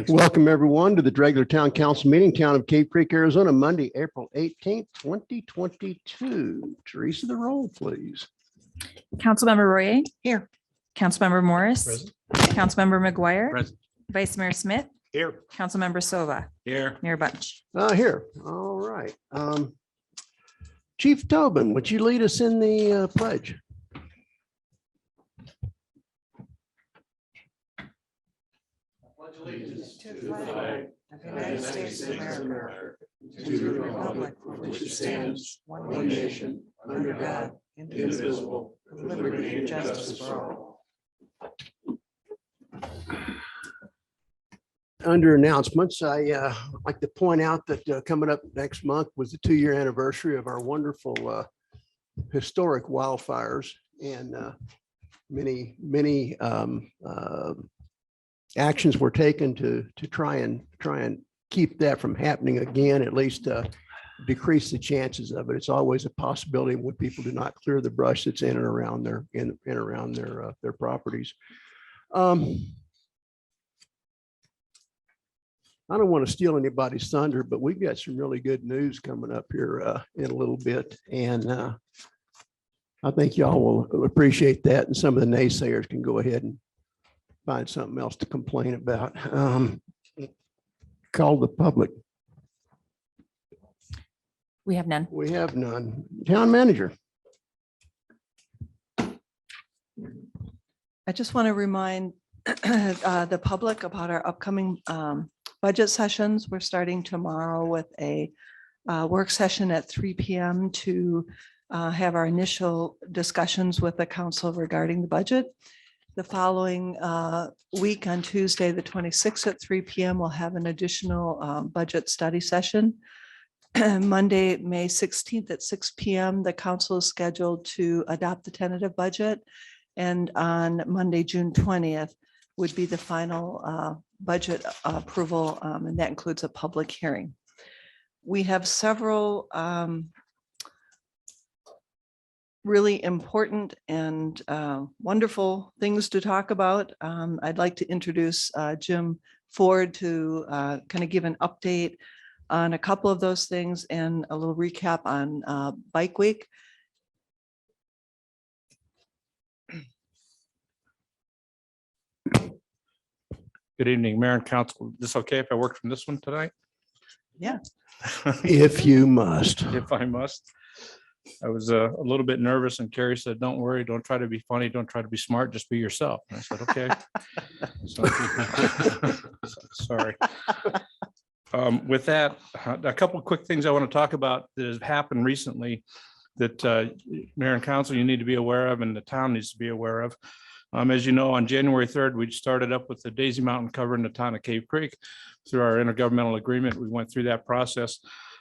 Welcome everyone to the regular town council meeting, town of Cave Creek, Arizona, Monday, April 18th, 2022. Teresa, the roll, please. Councilmember Royer. Here. Councilmember Morris. Present. Councilmember McGuire. Present. Vice Mayor Smith. Here. Councilmember Silva. Here. Mayor Bunch. Here. All right. Chief Tobin, would you lead us in the pledge? Allegiance to the flag of the United States of America, to the republic for which it stands, one nation, under God, indivisible, with liberty and justice for all. Under announcements, I like to point out that coming up next month was the 2-year anniversary of our wonderful historic wildfires, and many actions were taken to try and keep that from happening again, at least decrease the chances of it. It's always a possibility when people do not clear the brush that's in and around their properties. I don't want to steal anybody's thunder, but we've got some really good news coming up here in a little bit. And I think y'all will appreciate that. And some of the naysayers can go ahead and find something else to complain about. Call the public. We have none. We have none. Town manager. I just want to remind the public about our upcoming budget sessions. We're starting tomorrow with a work session at 3 p.m. to have our initial discussions with the council regarding the budget. The following week on Tuesday, the 26th at 3 p.m., we'll have an additional budget study session. Monday, May 16th at 6 p.m., the council is scheduled to adopt the tentative budget. And on Monday, June 20th, would be the final budget approval, and that includes a public hearing. We have several really important and wonderful things to talk about. I'd like to introduce Jim Ford to kind of give an update on a couple of those things and a little recap on Bike Week. Good evening, Mayor and Council. Is this okay if I work from this one tonight? Yeah. If you must. If I must. I was a little bit nervous and Carrie said, don't worry, don't try to be funny, don't try to be smart, just be yourself. And I said, okay. Sorry. With that, a couple of quick things I want to talk about that has happened recently that Mayor and Council, you need to be aware of and the town needs to be aware of. As you know, on January 3rd, we started up with the Daisy Mountain cover in the town of Cave Creek through our intergovernmental agreement. We went through that process.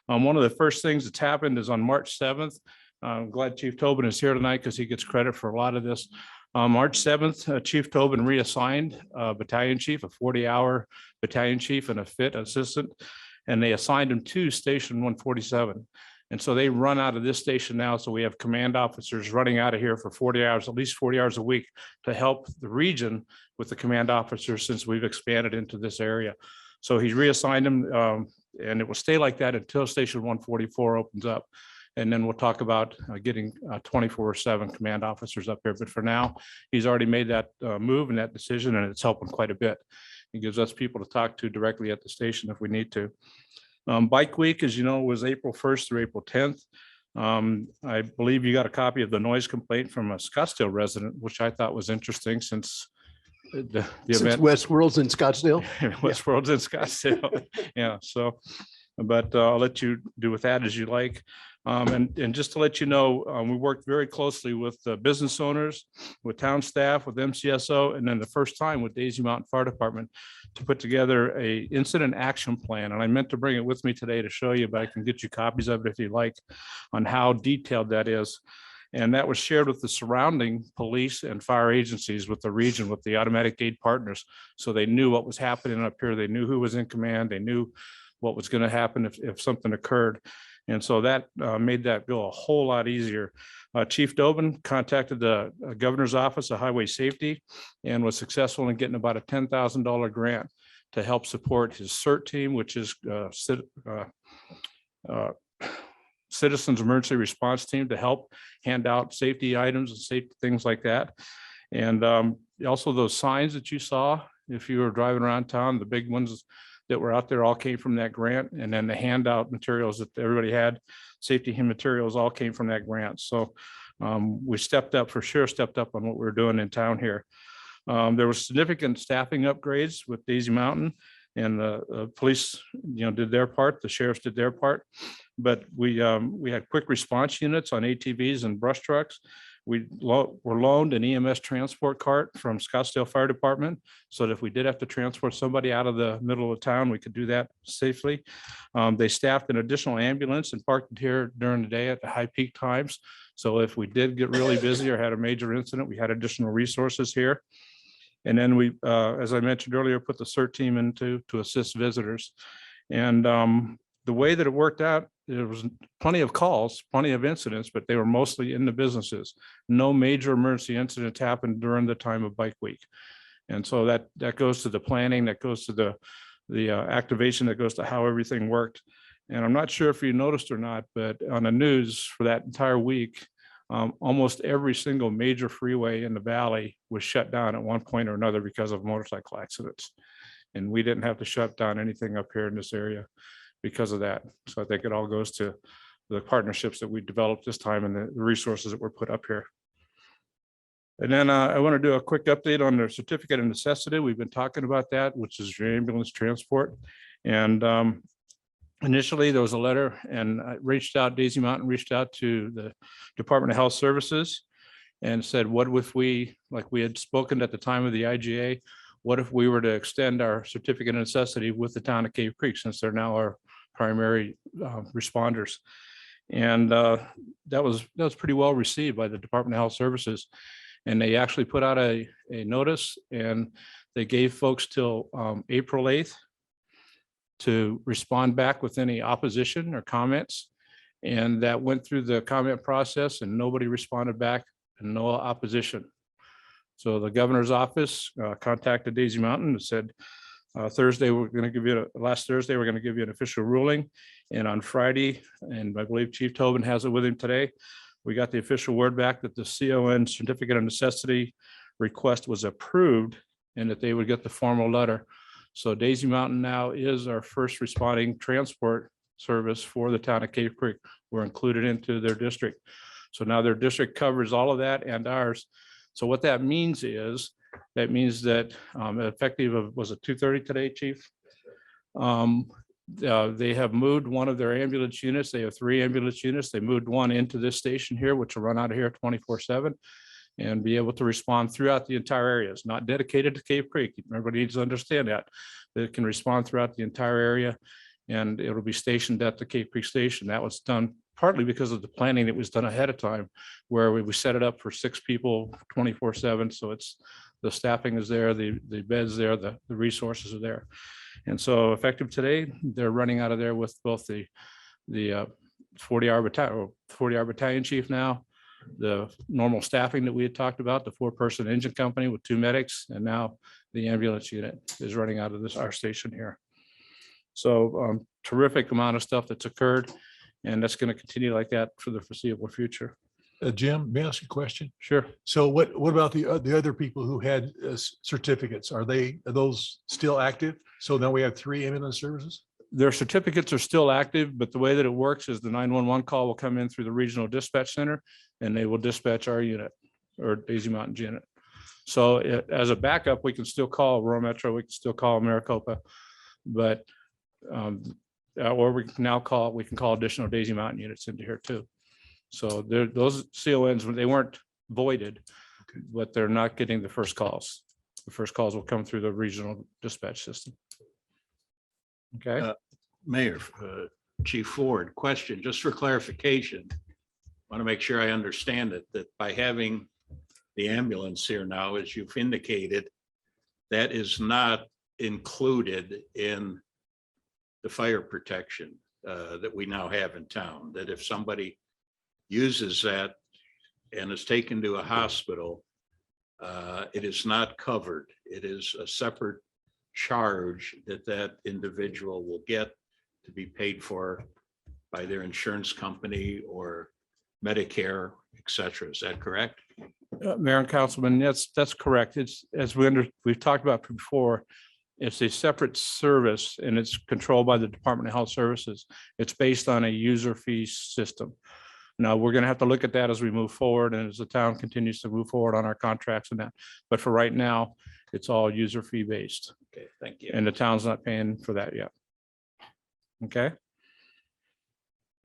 One of the first things that's happened is on March 7th. I'm glad Chief Tobin is here tonight because he gets credit for a lot of this. March 7th, Chief Tobin reassigned a battalion chief, a 40-hour battalion chief and a fit assistant, and they assigned him to Station 147. And so they run out of this station now. So we have command officers running out of here for 40 hours, at least 40 hours a week to help the region with the command officers since we've expanded into this area. So he's reassigned him and it will stay like that until Station 144 opens up. And then we'll talk about getting 24/7 command officers up here. But for now, he's already made that move and that decision, and it's helping quite a bit. It gives us people to talk to directly at the station if we need to. Bike Week, as you know, was April 1st through April 10th. I believe you got a copy of the noise complaint from a Scottsdale resident, which I thought was interesting since the event. Westworld's in Scottsdale. Westworld's in Scottsdale. Yeah. So, but I'll let you do with that as you like. And just to let you know, we worked very closely with business owners, with town staff, with MCSO, and then the first time with Daisy Mountain Fire Department to put together a incident action plan. And I meant to bring it with me today to show you, but I can get you copies of it if you like, on how detailed that is. And that was shared with the surrounding police and fire agencies with the region, with the automatic aid partners. So they knew what was happening up here. They knew who was in command. They knew what was going to happen if something occurred. And so that made that go a whole lot easier. Chief Tobin contacted the governor's office of highway safety and was successful in getting about a $10,000 grant to help support his CERT team, which is Citizens Emergency Response Team, to help hand out safety items and safety things like that. And also those signs that you saw, if you were driving around town, the big ones that were out there all came from that grant. And then the handout materials that everybody had, safety materials, all came from that grant. So we stepped up, for sure, stepped up on what we were doing in town here. There was significant staffing upgrades with Daisy Mountain, and the police, did their part. The sheriffs did their part, but we had quick response units on ATVs and brush trucks. We were loaned an EMS transport cart from Scottsdale Fire Department, so that if we did have to transport somebody out of the middle of town, we could do that safely. They staffed an additional ambulance and parked it here during the day at the high peak times. So if we did get really busy or had a major incident, we had additional resources here. And then we, as I mentioned earlier, put the CERT team into to assist visitors. And the way that it worked out, there was plenty of calls, plenty of incidents, but they were mostly in the businesses. No major emergency incidents happened during the time of Bike Week. And so that goes to the planning, that goes to the activation, that goes to how everything worked. And I'm not sure if you noticed or not, but on the news for that entire week, almost every single major freeway in the valley was shut down at one point or another because of motorcycle accidents. And we didn't have to shut down anything up here in this area because of that. So I think it all goes to the partnerships that we developed this time and the resources that were put up here. And then I want to do a quick update on the certificate of necessity. We've been talking about that, which is your ambulance transport. And initially there was a letter, and I reached out, Daisy Mountain reached out to the Department of Health Services and said, what if we, like we had spoken at the time of the IGA, what if we were to extend our certificate of necessity with the town of Cave Creek, since they're now our primary responders? And that was pretty well received by the Department of Health Services. And they actually put out a notice, and they gave folks till April 8th to respond back with any opposition or comments. And that went through the comment process, and nobody responded back, and no opposition. So the governor's office contacted Daisy Mountain and said, Thursday, we're going to give you, last Thursday, we're going to give you an official ruling. And on Friday, and I believe Chief Tobin has it with him today, we got the official word back that the CON certificate of necessity request was approved and that they would get the formal letter. So Daisy Mountain now is our first responding transport service for the town of Cave Creek. We're included into their district. So now their district covers all of that and ours. So what that means is, that means that effective of, was it 2:30 today, Chief? They have moved one of their ambulance units. They have 3 ambulance units. They moved one into this station here, which will run out of here 24/7 and be able to respond throughout the entire area. It's not dedicated to Cave Creek. Everybody needs to understand that. It can respond throughout the entire area, and it'll be stationed at the Cave Creek station. That was done partly because of the planning that was done ahead of time, where we set it up for 6 people 24/7. So it's, the staffing is there, the beds there, the resources are there. And so effective today, they're running out of there with both the 40-hour battalion chief now, the normal staffing that we had talked about, the 4-person engine company with 2 medics, and now the ambulance unit is running out of our station here. So terrific amount of stuff that's occurred, and that's going to continue like that for the foreseeable future. Jim, may I ask a question? Sure. So what about the other people who had certificates? Are those still active? So now we have 3 ambulance services? Their certificates are still active, but the way that it works is the 911 call will come in through the regional dispatch center, and they will dispatch our unit or Daisy Mountain's unit. So as a backup, we can still call Rural Metro, we can still call Maricopa, but or we can call additional Daisy Mountain units into here too. So those CONs, they weren't voided, but they're not getting the first calls. The first calls will come through the regional dispatch system. Okay. Mayor, Chief Ford, question, just for clarification. Want to make sure I understand it, that by having the ambulance here now, as you've indicated, that is not included in the fire protection that we now have in town, that if somebody uses that and is taken to a hospital, it is not covered. It is a separate charge that that individual will get to be paid for by their insurance company or Medicare, et cetera. Is that correct? Mayor and Councilman, that's correct. It's, as we've talked about before, it's a separate service and it's controlled by the Department of Health Services. It's based on a user fee system. Now, we're going to have to look at that as we move forward and as the town continues to move forward on our contracts and that. But for right now, it's all user fee based. Okay, thank you. And the town's not paying for that yet. Okay.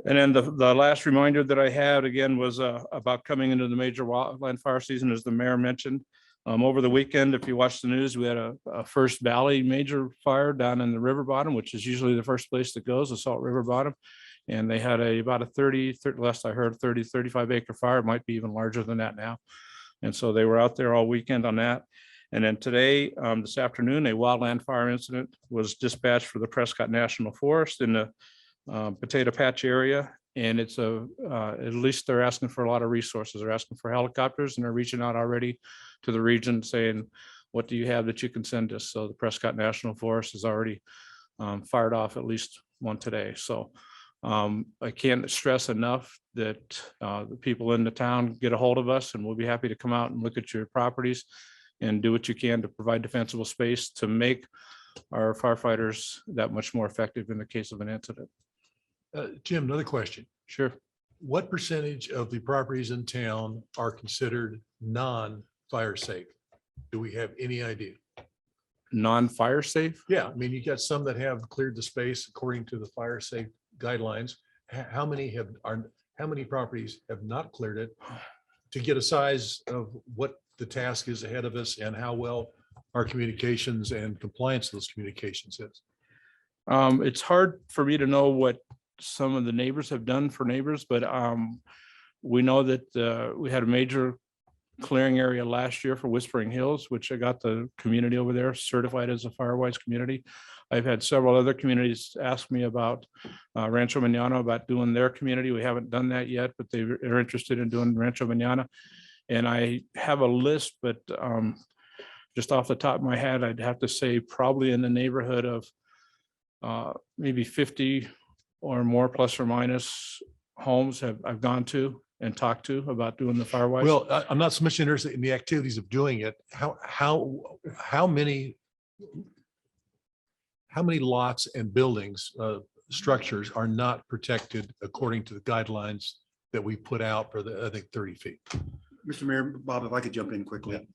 And then the last reminder that I had again was about coming into the major wildland fire season, as the mayor mentioned. Over the weekend, if you watch the news, we had a First Valley major fire down in the river bottom, which is usually the first place that goes, the Salt River bottom. And they had about a 30, last I heard, 35 acre fire. It might be even larger than that now. And so they were out there all weekend on that. And then today, this afternoon, a wildland fire incident was dispatched for the Prescott National Forest in the Potato Patch area. And it's at least they're asking for a lot of resources. They're asking for helicopters and they're reaching out already to the region saying, what do you have that you can send us? So the Prescott National Forest has already fired off at least one today. So I can't stress enough that the people in the town get a hold of us and we'll be happy to come out and look at your properties and do what you can to provide defensible space to make our firefighters that much more effective in the case of an incident. Jim, another question. Sure. What percentage of the properties in town are considered non-fire safe? Do we have any idea? Non-fire safe? Yeah, I mean, you got some that have cleared the space according to the fire safe guidelines. How many properties have not cleared it? To get a size of what the task is ahead of us and how well our communications and compliance to those communications is. It's hard for me to know what some of the neighbors have done for neighbors, but we know that we had a major clearing area last year for Whispering Hills, which I got the community over there certified as a Firewise community. I've had several other communities ask me about Rancho Mañana, about doing their community. We haven't done that yet, but they are interested in doing Rancho Mañana. And I have a list, but just off the top of my head, I'd have to say probably in the neighborhood of maybe 50 or more plus or minus homes I've gone to and talked to about doing the Firewise. Well, I'm not so much interested in the activities of doing it. How many lots and buildings, structures are not protected according to the guidelines that we put out for the, I think, 30 feet? Mr. Mayor, Bob, if I could jump in quickly.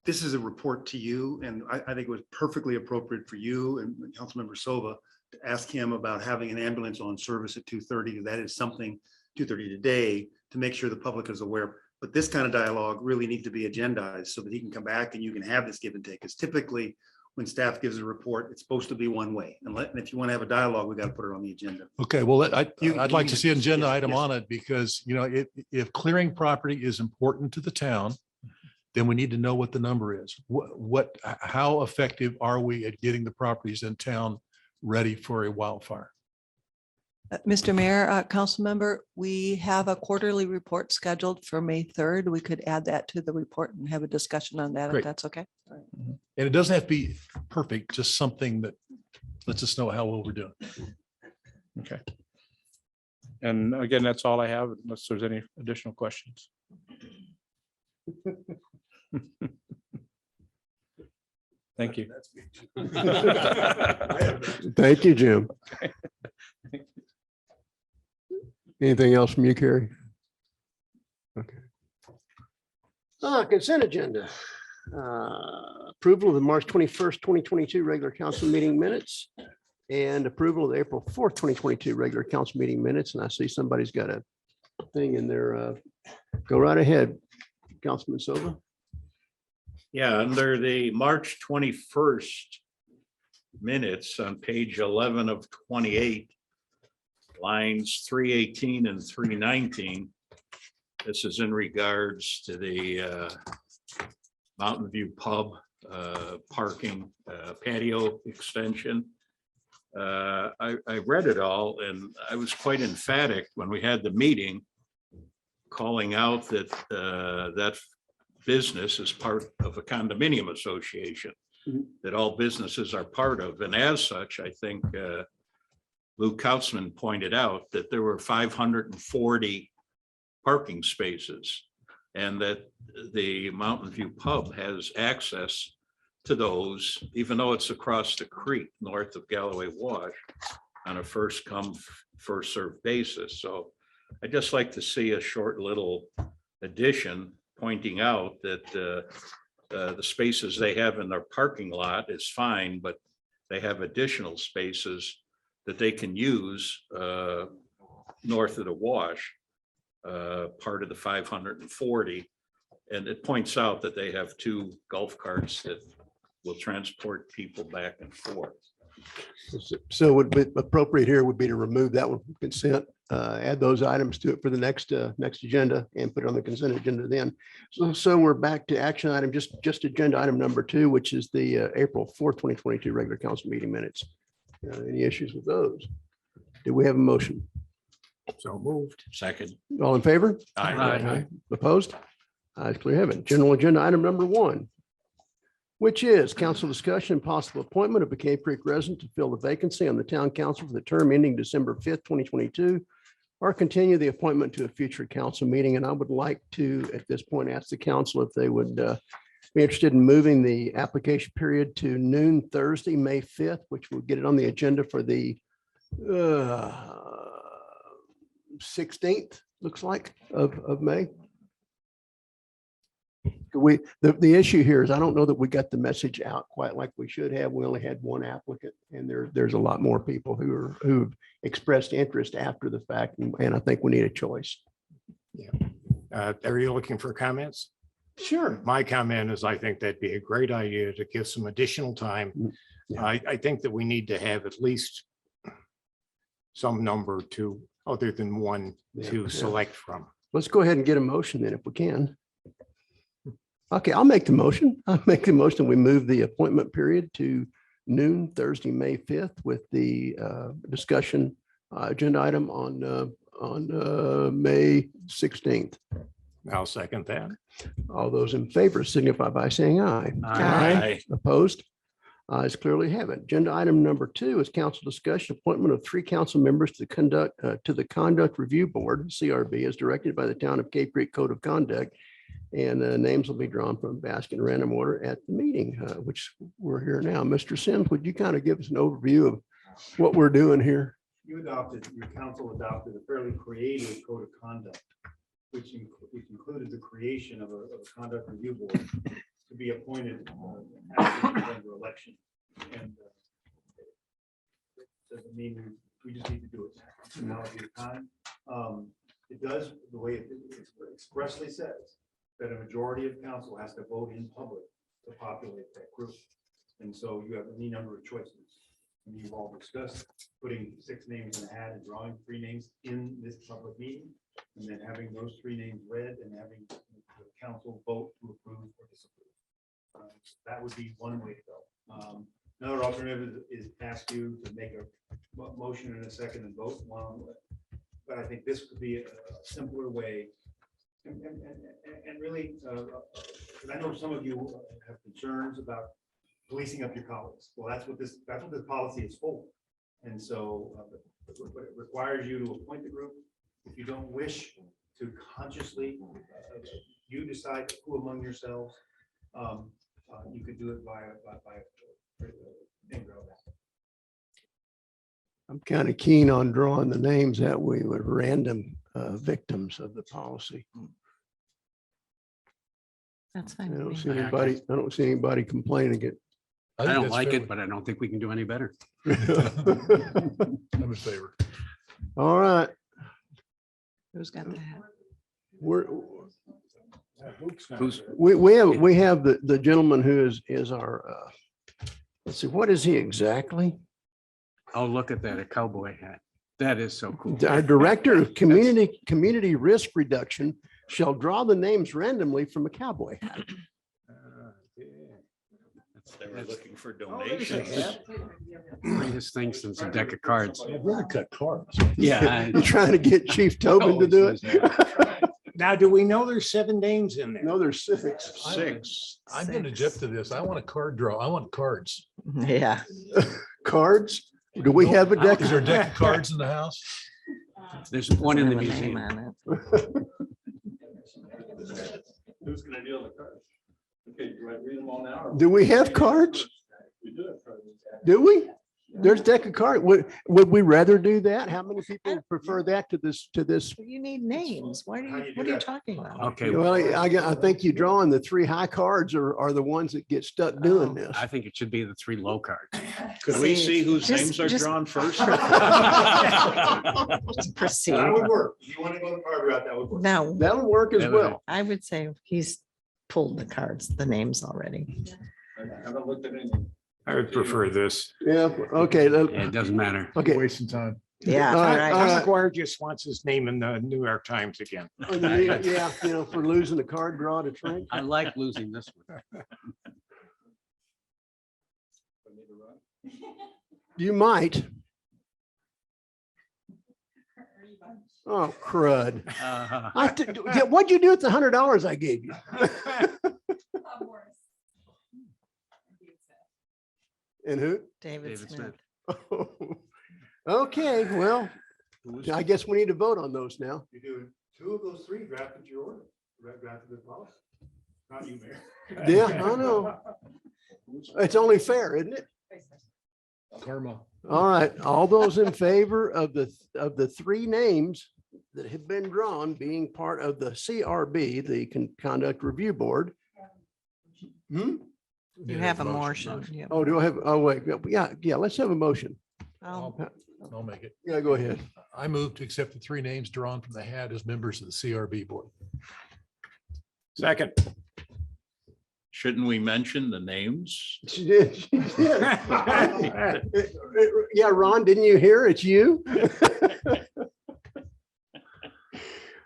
This is a report to you, and I think it was perfectly appropriate for you and Councilmember Sova to ask him about having an ambulance on service at 2:30. That is something 2:30 today to make sure the public is aware. But this kind of dialogue really needs to be agendized so that he can come back and you can have this give and take. Because typically when staff gives a report, it's supposed to be one way. And if you want to have a dialogue, we got to put it on the agenda. Okay, well, I'd like to see an agenda Yes, item yes. on it because, you know, if clearing property is important to the town, then we need to know what the number is. How effective are we at getting the properties in town ready for a wildfire? Mr. Mayor, council member, we have a quarterly report scheduled for May 3rd. We could add that to the report and have a discussion on that, if Great. that's okay. And it doesn't have to be perfect, just something that lets us know how well we're doing. Okay. And again, that's all I have unless there's any additional questions. Thank you. Thank you, Jim. Anything else from you, Carrie? Okay. Consent agenda. Approval of the March 21st, 2022 regular council meeting minutes and approval of the April 4th, 2022 regular council meeting minutes. And I see somebody's got a thing in there. Go right ahead, Councilman Silva. Yeah, under the March 21st minutes on page 11 of 28, lines 318 and 319. This is in regards to the Mountain View Pub parking patio extension. I read it all and I was quite emphatic when we had the meeting, calling out that that business is part of a condominium association. that all businesses are part of. And as such, I think Lou Kautzman pointed out that there were 540 parking spaces and that the Mountain View Pub has access to those, even though it's across the creek north of Galloway Wash on a first come, first served basis. So I'd just like to see a short little addition pointing out that the spaces they have in their parking lot is fine, but they have additional spaces that they can use north of the wash, part of the 540. And it points out that they have 2 golf carts that will transport people back and forth. So would be appropriate here would be to remove that one from consent, add those items to it for the next agenda and put it on the consent agenda then. So we're back to action item, just agenda item number 2, which is the April 4th, 2022 regular council meeting minutes. Any issues with those? Do we have a motion? So moved. Second. All in favor? Aye. Opposed? Ayes clear have it. General agenda item number 1, which is council discussion and possible appointment of a Cave Creek resident to fill the vacancy on the town council for the term ending December 5th, 2022, or continue the appointment to a future council meeting. And I would like to, at this point, ask the council if they would be interested in moving the application period to noon Thursday, May 5th, which will get it on the agenda for the 16th, looks like, of May. The issue here is I don't know that we got the message out quite like we should have. We only had 1 applicant, and there's a lot more people who've expressed interest after the fact, and I think we need a choice. Are you looking for comments? Sure. My comment is I think that'd be a great idea to give some additional time. Yeah. I think that we need to have at least some number to, other than 1 Yeah. to select from. Let's go ahead and get a motion then if we can. Okay, I'll make the motion. I'll make the motion. We move the appointment period to noon Thursday, May 5th with the discussion agenda item on May 16th. I'll second that. All those in favor signify by saying aye. Aye. Opposed? Ayes clearly have it. Agenda item number 2 is council discussion appointment of 3 council members to the Conduct Review Board, CRB, as directed by the Town of Cave Creek Code of Conduct. And names will be drawn from basket random order at the meeting, which we're here now. Mr. Sims, would you kind of give us an overview of what we're doing here? Your council adopted a fairly creative code of conduct, which included the creation of a conduct review board to be appointed after the November election. And doesn't mean we just need to do it now at the time. It does, the way it expressly says, that a majority of council has to vote in public to populate that group. And so you have any number of choices. And you've all discussed putting 6 names in a hat and drawing 3 names in this public meeting, and then having those 3 names read and having the council vote to approve or disapprove. That would be one way to go. Another alternative is ask you to make a motion in a second and vote one. But I think this could be a simpler way. And really, I know some of you have concerns about policing up your colleagues. Well, that's what this policy is for. And so it requires you to appoint the group. If you don't wish to consciously, you decide who among yourselves, you could do it by finger of that. I'm kind of keen on drawing the names that way with random victims of the policy. That's I fine. with don't me. see anybody complaining it. I don't like it, but I don't think we can do any better. I'm in favor. All right, Who's got that? we have the gentleman who is our, let's see, what is he exactly? Oh, look at that, a cowboy hat. That is so cool. Our Director of Community Risk Reduction shall draw the names randomly from a cowboy hat. They were looking for donations. Greatest thing since a deck of cards. I'd rather cut cards. Yeah. You trying to get Chief Tobin to do it? Now, do we know there's 7 names in there? No, there's civics. Six. I'm gonna jump to this. I want a card draw. I want cards. Yeah. Cards? Do we have a deck? Is there a deck of cards in the house? There's one in the Have a name museum. on it. Who's gonna deal with the cards? Okay, do I read them all now? Do we have cards? We do have cards. Do we? There's deck of cards. Would we rather do that? How many people prefer that to this? You need names. What How are do you, you what do are you that? talking about? Okay, Well, I think you drawing the 3 high cards are the ones that get stuck doing Oh. this. I think it should be the 3 low cards. Could we see whose Just- names are just- drawn first? Proceed. That would work. If you want to go the card route, that would work. No, That'll work as That would- well. I would say he's pulled the cards, the names already. I haven't looked at anything. I would prefer this. Yeah, okay. Yeah, it doesn't matter. Okay. Wasting time. Yeah. All right, right. all Tom right. McGuire just wants his name in the New York Times again. Yeah, for losing the card draw to Frank. I like losing this one. You might. Oh, crud. What'd you do with the $100 I gave you? And who? David David Smith. Smith. Okay, well, I guess we need to vote on those now. You do 2 of those 3 drafted your order. Drafted the policy. Not you, Mayor. Yeah, I know. It's only fair, isn't it? Karma. All right, all those in favor of the 3 names that have been drawn being part of the CRB, the Conduct Review Board. Hmm? You have a motion. Yeah. Oh, do I have, oh, wait, yeah, let's have a motion. I'll- I'll make it. Yeah, go ahead. I move to accept the 3 names drawn from the hat as members of the CRB board. Second. Shouldn't we mention the names? She did. She did. Yeah, Ron, didn't you hear? It's you.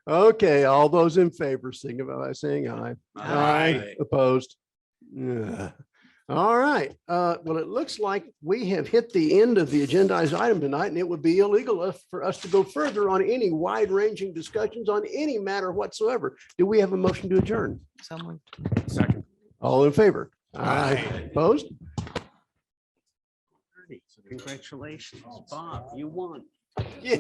Okay, all those in favor, signify by saying aye. Aye. Opposed? Yeah. All right. Well, it looks like we have hit the end of the agendized item tonight, and it would be illegal for us to go further on any wide-ranging discussions on any matter whatsoever. Do we have a motion to adjourn? Someone. Second. All in favor? Aye. Opposed? Congratulations, Bob, you won. Yeah.